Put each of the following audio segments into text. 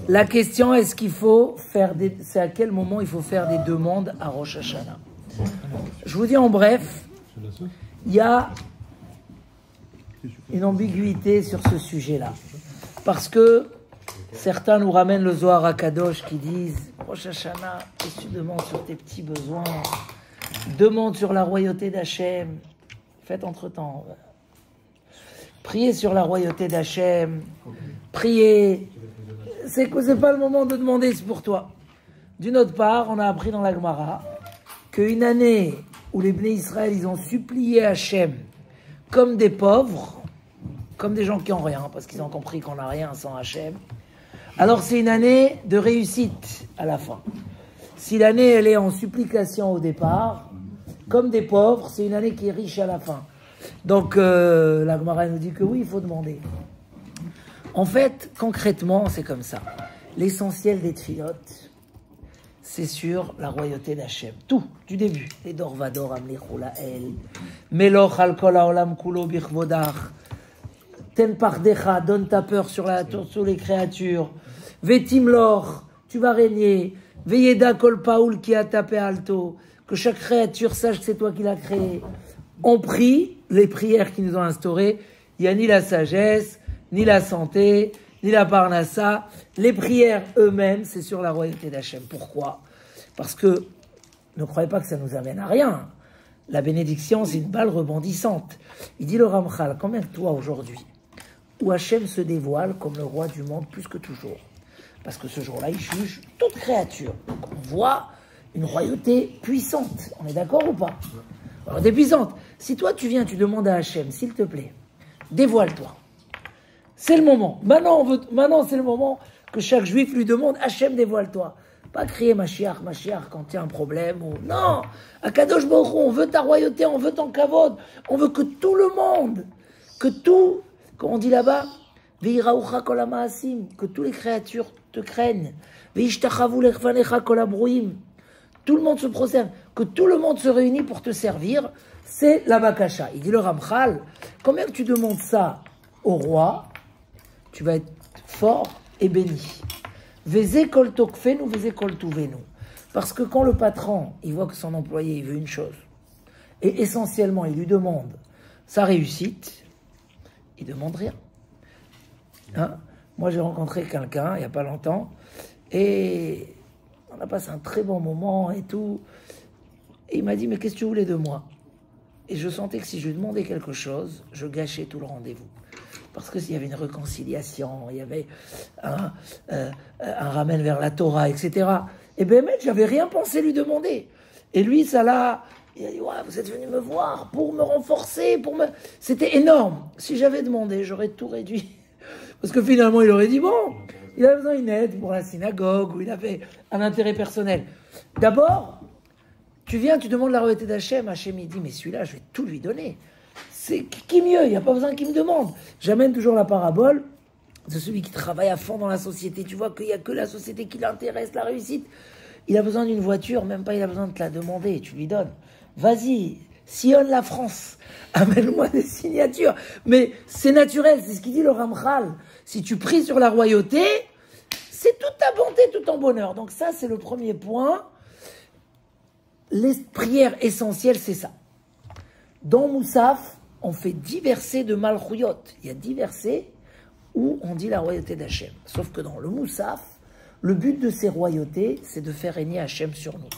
La question est-ce qu'il faut faire c'est à quel moment il faut faire des demandes à Rosh Hashanah. Je vous dis en bref, il y a une ambiguïté sur ce sujet-là. Parce que certains nous ramènent le Zohar HaKadosh qui disent Rosh Hashanah, qu'est-ce que tu demandes sur tes petits besoins? Demande sur la royauté d'Hachem. Faites entre-temps. Priez sur la royauté d'Hachem. Priez. C'est pas le moment de demander, c'est pour toi. D'une autre part, on a appris dans la Gemara qu'une année où les Bnei Israël, ils ont supplié Hachem comme des pauvres, comme des gens qui n'ont rien, parce qu'ils ont compris qu'on n'a rien sans Hachem, alors c'est une année de réussite à la fin. Si l'année, elle est en supplication au départ, comme des pauvres, c'est une année qui est riche à la fin. Donc, la Gemara nous dit que oui, il faut demander. En fait, concrètement, c'est comme ça. L'essentiel des tfilotes, c'est sur la royauté d'Hachem. Tout, du début. Les dorvador, amlichou la'el, meloch al kol ha'olam kulo bichvodach, ten pardecha, donne ta peur sur les créatures, vetim lor, tu vas régner, veyeda kol paoul ki a tapé alto, que chaque créature sache que c'est toi qui l'as créé. On prie, les prières qui nous ont instaurées, il n'y a ni la sagesse, ni la santé, ni la parnassa. Les prières eux-mêmes, c'est sur la royauté d'Hachem. Pourquoi? Parce que ne croyez pas que ça nous amène à rien. La bénédiction, c'est une balle rebondissante. Il dit le Ramchal, combien que toi aujourd'hui, où Hachem se dévoile comme le roi du monde plus que toujours. Parce que ce jour-là, il juge toute créature. Donc on voit une royauté puissante. On est d'accord ou pas? Alors, des puissantes. Si toi, tu viens, tu demandes à Hachem, s'il te plaît, dévoile-toi. C'est le moment. Maintenant, c'est le moment que chaque juif lui demande Hachem, dévoile-toi. Pas crier Mashiach, Mashiach quand il y a un problème. Ou... Non, à Kadosh Baruch Hu, on veut ta royauté, on veut ton kavod. On veut que tout le monde, que tout, comme on dit là-bas, Ve'iraoucha kol ha'ma'asim, que toutes les créatures te craignent. Ve'ishtachavu lechvanecha kol ha'bruim. Tout le monde se prosterne, que tout le monde se réunit pour te servir. C'est la bakasha. Il dit le Ramchal, combien que tu demandes ça au roi, tu vas être fort et béni. Veze kol tokfenu, veze kol tuvenu. Parce que quand le patron, il voit que son employé, il veut une chose, et essentiellement, il lui demande sa réussite, il ne demande rien. Hein? Moi, j'ai rencontré quelqu'un, il n'y a pas longtemps, et on a passé un très bon moment et tout. Et il m'a dit, mais qu'est-ce que tu voulais de moi? Et je sentais que si je lui demandais quelque chose, je gâchais tout le rendez-vous. Parce que s'il y avait une réconciliation, il y avait un ramène vers la Torah, etc. Et bien, j'avais rien pensé lui demander. Et lui, ça l'a... Il a dit, ouais, vous êtes venu me voir pour me renforcer, C'était énorme. Si j'avais demandé, j'aurais tout réduit. Parce que finalement, il aurait dit, bon, il avait besoin d'une aide pour la synagogue, ou il avait un intérêt personnel. D'abord, tu viens, tu demandes la royauté d'Hachem. Hachem, il dit, mais celui-là, je vais tout lui donner. C'est qui mieux? Il n'y a pas besoin qu'il me demande. J'amène toujours la parabole de celui qui travaille à fond dans la société. Tu vois qu'il n'y a que la société qui l'intéresse, la réussite. Il a besoin d'une voiture, même pas il a besoin de te la demander. Tu lui donnes. Vas-y, sillonne la France. Amène-moi des signatures. Mais c'est naturel, c'est ce qu'il dit le Ramchal. Si tu pries sur la royauté, c'est toute ta bonté, tout ton bonheur. Donc ça, c'est le premier point. Les prières essentielles, c'est ça. Dans Moussaf, on fait 10 versets de Malchouyot. Il y a 10 versets où on dit la royauté d'Hachem. Sauf que dans le Moussaf, le but de ces royautés, c'est de faire régner Hachem sur nous.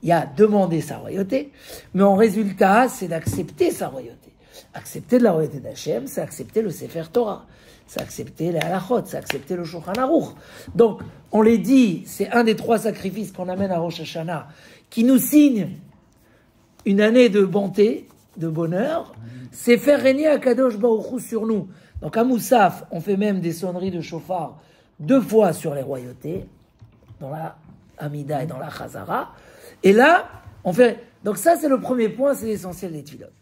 Il y a demander sa royauté, mais en résultat, c'est d'accepter sa royauté. Accepter de la royauté d'Hachem, c'est accepter le Sefer Torah, c'est accepter les halachot, c'est accepter le Shulchan Aruch. Donc, on les dit, c'est un des 3 sacrifices qu'on amène à Rosh Hashanah, qui nous signe une année de bonté, de bonheur, c'est faire régner Akadosh Baruch Hu sur nous. Donc à Moussaf, on fait même des sonneries de chauffard 2 fois sur les royautés, dans la Hamida et dans la Chazara. Et là, on fait... Donc ça, c'est le premier point, c'est l'essentiel des tfilotes.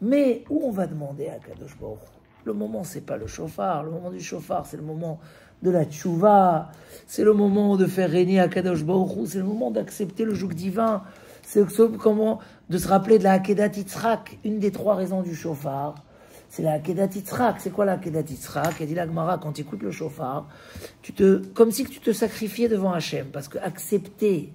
Mais où on va demander à Akadosh Baruch Hu? Le moment, c'est pas le chauffard. Le moment du chauffard, c'est le moment de la tchouva. C'est le moment de faire régner Akadosh Baruch Hu. C'est le moment d'accepter le joug divin. C'est comment de se rappeler de la Akedat Yitzhak, une des 3 raisons du chauffard. C'est la Akedat Yitzhak. C'est quoi la Akedat Yitzhak? Elle dit la Gemara, quand tu écoutes le shofar, comme si tu te sacrifiais devant Hachem. Parce que accepter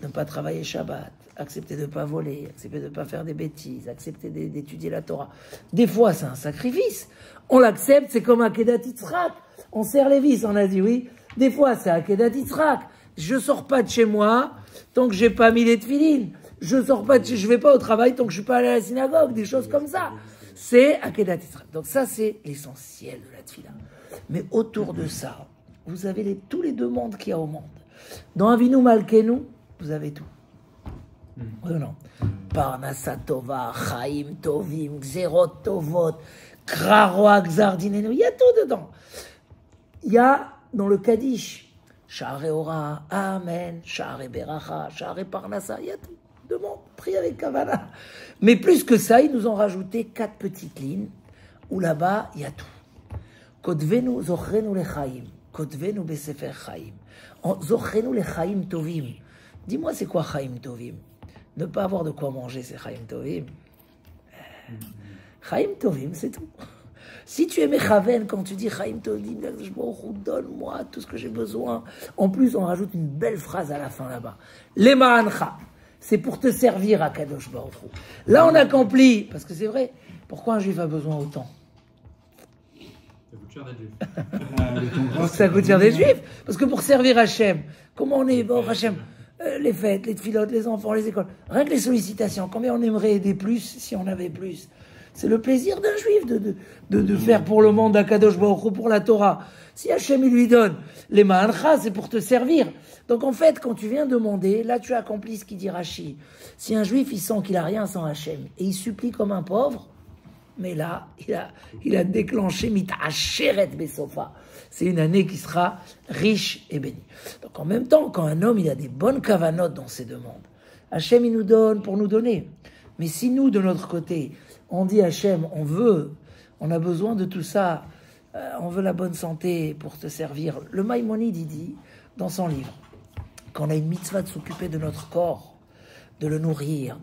de ne pas travailler Shabbat, accepter de ne pas voler, accepter de ne pas faire des bêtises, accepter d'étudier la Torah. Des fois, c'est un sacrifice. On l'accepte, c'est comme Akedat Yitzhak. On serre les vis, on a dit oui. Des fois, c'est Akedat Yitzhak. Je sors pas de chez moi tant que j'ai pas mis les tefilines. Je vais pas au travail tant que je suis pas allé à la synagogue, des choses comme ça. C'est Akedat Yitzhak. Donc ça, c'est l'essentiel de la tefila. Mais autour de ça, vous avez tous les demandes qu'il y a au monde. Dans Avinu Malkenu, vous avez tout. Oui ou non? Parnasa Tova, Chaim Tovim, Gzerot Tovot, Kraroa, Gzardinenu, il y a tout dedans. Il y a dans le Kaddish, Sha'are Ora, Amen, Sha'are Beracha, Sha'are Parnasa, il y a tout. Demande, prie avec Kavanah. Mais plus que ça, ils nous ont rajouté 4 petites lignes où là-bas, il y a tout. Kodvenu zochrenu lechaim, Kodvenu besefer chaim, zochrenu lechaim tovim. Dis-moi, c'est quoi chaim tovim? Ne pas avoir de quoi manger, c'est chaim tovim. Chaim tovim, c'est tout. Si tu es mechaven, quand tu dis chaim tovim, donne-moi tout ce que j'ai besoin. En plus, on rajoute une belle phrase à la fin là-bas. Lema'ancha. C'est pour te servir à Kadosh Baruch Hu. Là, on accomplit, parce que c'est vrai, pourquoi un juif a besoin autant? Ça coûte cher d'être juif. Ça coûte cher d'être juif. Parce que pour servir Hachem, comment on est, bon, Hachem, les fêtes, les tfilotes, les enfants, les écoles, rien que les sollicitations, combien on aimerait aider plus si on avait plus? C'est le plaisir d'un juif de faire pour le monde à Kadosh Baruch Hu, pour la Torah. Si Hachem il lui donne les ma'ancha, c'est pour te servir. Donc en fait, quand tu viens demander, là tu accomplis ce qu'il dit Rashi. Si un juif il sent qu'il a rien sans Hachem et il supplie comme un pauvre, mais là il a déclenché mit'asheret besofa. C'est une année qui sera riche et bénie. Donc en même temps, quand un homme il a des bonnes kavanotes dans ses demandes, Hachem il nous donne pour nous donner. Mais si nous de notre côté on dit Hachem, on a besoin de tout ça, on veut la bonne santé pour te servir. Le Maïmonide, il dit, dans son livre, qu'on a une mitzvah de s'occuper de notre corps, de le nourrir,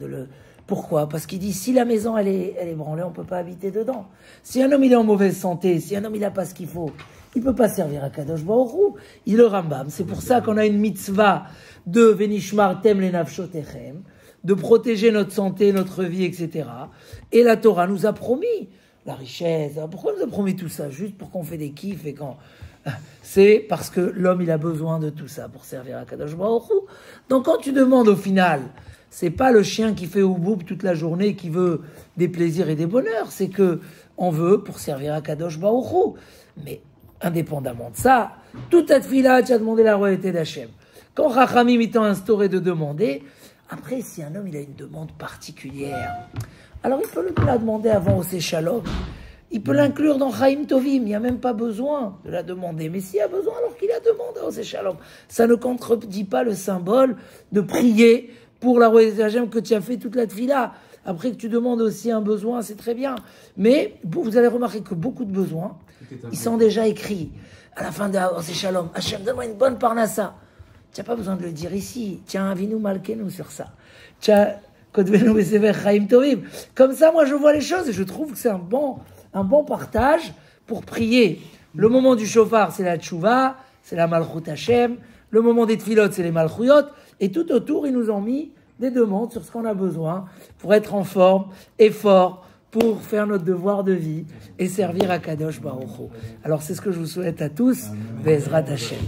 Pourquoi? Parce qu'il dit, si la maison, elle est branlée, on ne peut pas habiter dedans. Si un homme, il est en mauvaise santé, si un homme, il n'a pas ce qu'il faut, il ne peut pas servir à Kadosh Baruch Hu. Il le Rambam. C'est pour ça qu'on a une mitzvah de Venishmartem le nafshotechem, de protéger notre santé, notre vie, etc. Et la Torah nous a promis la richesse. Pourquoi elle nous a promis tout ça? Juste pour qu'on fait des kiffs et quand... C'est parce que l'homme, il a besoin de tout ça pour servir à Kadosh Baruch Hu. Donc quand tu demandes au final, c'est pas le chien qui fait ouboub toute la journée qui veut des plaisirs et des bonheurs, c'est que on veut pour servir à Kadosh Baruch Hu. Mais indépendamment de ça, toute ta tefila, tu as demandé la royauté d'Hachem. Quand Rachamim t'ont instauré de demander, après, si un homme il a une demande particulière, alors il peut la demander avant au Shalom. Il peut l'inclure dans Chaim Tovim. Il n'y a même pas besoin de la demander. Mais s'il y a besoin, alors qu'il la demande au Shalom. Ça ne contredit pas le symbole de prier pour la royauté d'Hachem que tu as fait toute la tefila. Après que tu demandes aussi un besoin, c'est très bien. Mais vous allez remarquer que beaucoup de besoins, ils sont déjà écrits. À la fin de Shalom, Hachem, donne-moi une bonne parnassa. Tu n'as pas besoin de le dire ici. Tiens, Avinu Malkenu sur ça. Tiens, Kodvenu Besever Chaim Tovim. Comme ça, moi, je vois les choses et je trouve que c'est un bon partage pour prier. Le moment du shofar, c'est la tchouva, c'est la malchut Hashem. Le moment des tfilot, c'est les malchuyot. Et tout autour, ils nous ont mis des demandes sur ce qu'on a besoin pour être en forme et fort, pour faire notre devoir de vie et servir à Kadosh Baruch Hu. Alors, c'est ce que je vous souhaite à tous. Be'ezrat Hashem.